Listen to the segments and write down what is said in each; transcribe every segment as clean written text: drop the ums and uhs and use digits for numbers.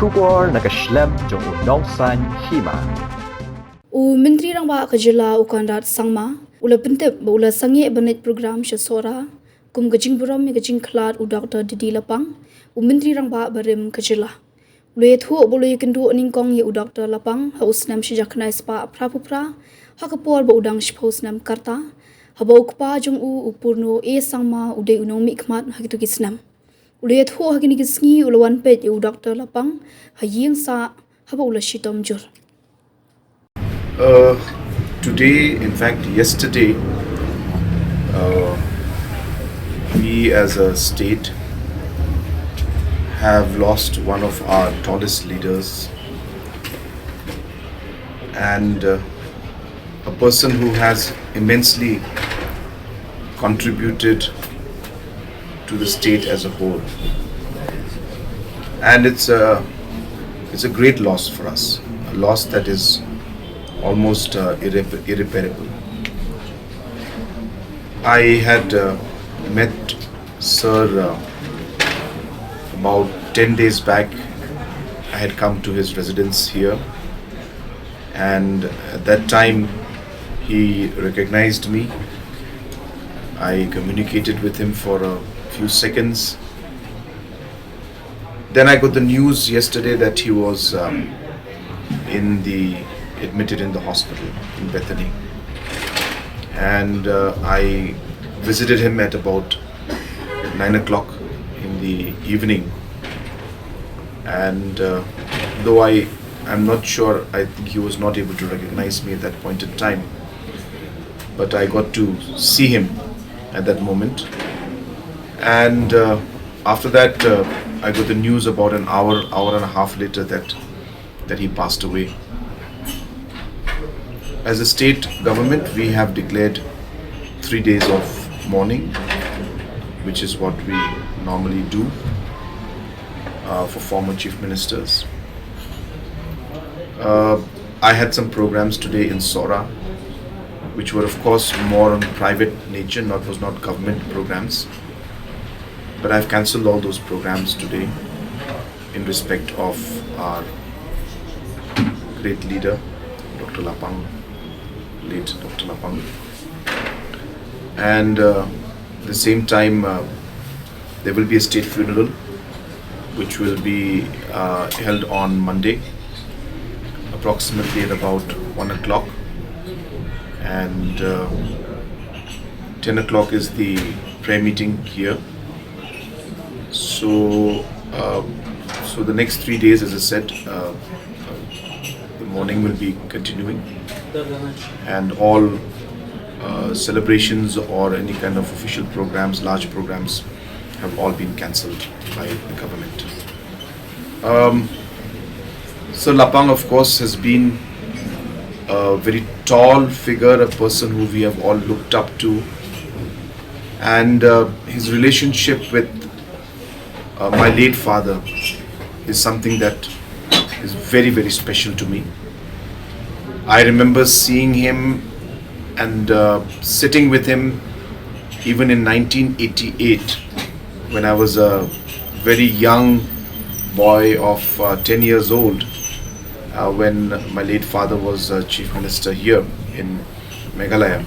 Shubor nakaslem jong unongsan Hima. Menteri Rangba Kajila Conrad Sangma ula pentep ula sangi banet program Sohra kum gajing Burom gajing klat Dr. Didi Lapang Menteri Rangba Barim Kajila Leit boleh kendu ningkong ye Dr. Lapang hausnam sejak spa prapupra hakapor udang shpausnam karta habau kpa jong upurno sangma ude unong mikmat hakitu kisnam Leit hakini kisngi ulawan pet ye Dr. Lapang haying sa habau ula shitom jur Today, in fact, yesterday, we as a state have lost one of our tallest leaders and a person who has immensely contributed to the state as a whole. And it's a great loss for us, a loss that is almost irreparable. I had met Sir about 10 days back. I had come to his residence here, and at that time he recognized me. I communicated with him for a few seconds. Then I got the news yesterday that he was admitted in the hospital in Bethany, and I visited him at about 9 o'clock in the evening, and though I'm not sure, I think he was not able to recognize me at that point in time, but I got to see him at that moment, and after that I got the news about an hour and a half later that he passed away. As a state government, we have declared 3 days of mourning, which is what we normally do for former chief ministers. I had some programs today in Sohra, which were of course more on private nature, was not government programs. But I've cancelled all those programs today in respect of our great leader, Dr. Lapang. Late Dr. Lapang, and at the same time there will be a state funeral which will be held on Monday approximately at about 1 o'clock, and 10 o'clock is the prayer meeting here. So the next 3 days, as I said, the mourning will be continuing, and all celebrations or any kind of official programs, large programs, have all been cancelled by the government. So Lapang, of course, has been a very tall figure, a person who we have all looked up to, and his relationship with my late father is something that is very, very special to me. I remember seeing him and sitting with him even in 1988 when I was a very young boy of 10 years old, when my late father was chief minister here in Meghalaya.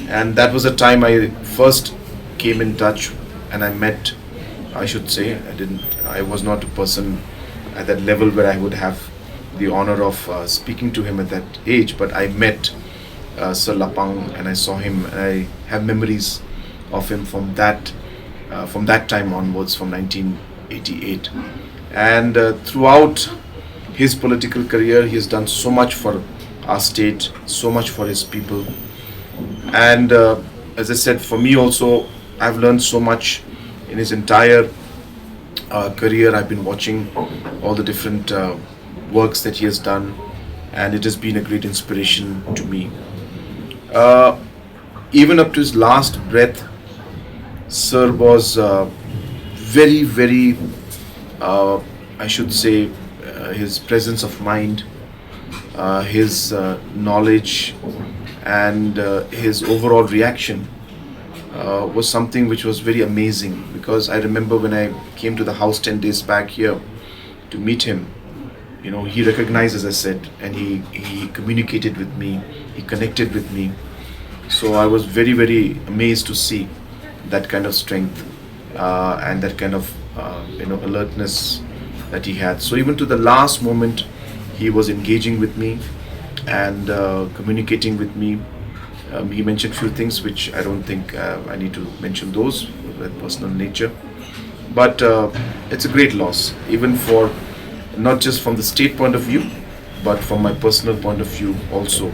And that was the time I first came in touch and I met, I should say, I was not a person at that level where I would have the honor of speaking to him at that age, but I met Sir Lapang and I saw him, and I have memories of him from that time onwards, from 1988. And throughout his political career, he has done so much for our state, so much for his people. And as I said, for me also, I've learned so much in his entire career. I've been watching all the different works that he has done, and it has been a great inspiration to me. Even up to his last breath, Sir was very, very, I should say, his presence of mind, his knowledge, and his overall reaction was something which was very amazing, because I remember when I came to the house 10 days back here to meet him, he recognized, as I said, and he communicated with me, he connected with me. So I was very, very amazed to see that kind of strength and that kind of alertness that he had. So even to the last moment, he was engaging with me and communicating with me. He mentioned few things which I don't think I need to mention those with personal nature. But it's a great loss, even for not just from the state point of view, but from my personal point of view also.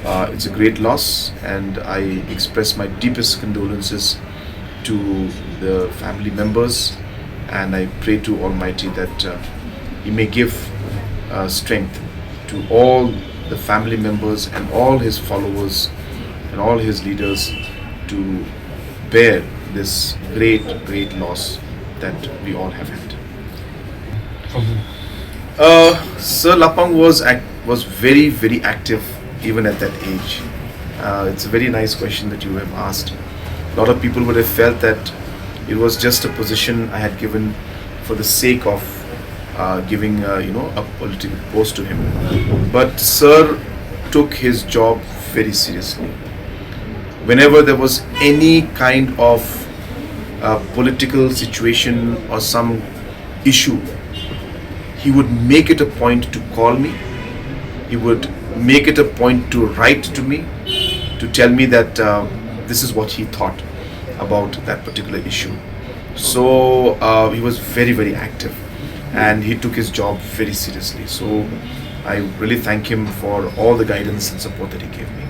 It's a great loss, and I express my deepest condolences to the family members, and I pray to Almighty that He may give strength to all the family members and all His followers and all His leaders to bear this great, great loss that we all have had. Sir Lapang was very, very active even at that age. It's a very nice question that you have asked. A lot of people would have felt that it was just a position I had given for the sake of giving a political post to him. But Sir took his job very seriously. Whenever there was any kind of political situation or some issue, he would make it a point to call me. He would make it a point to write to me, to tell me that this is what he thought about that particular issue. So he was very, very active, and he took his job very seriously. So I really thank him for all the guidance and support that he gave me.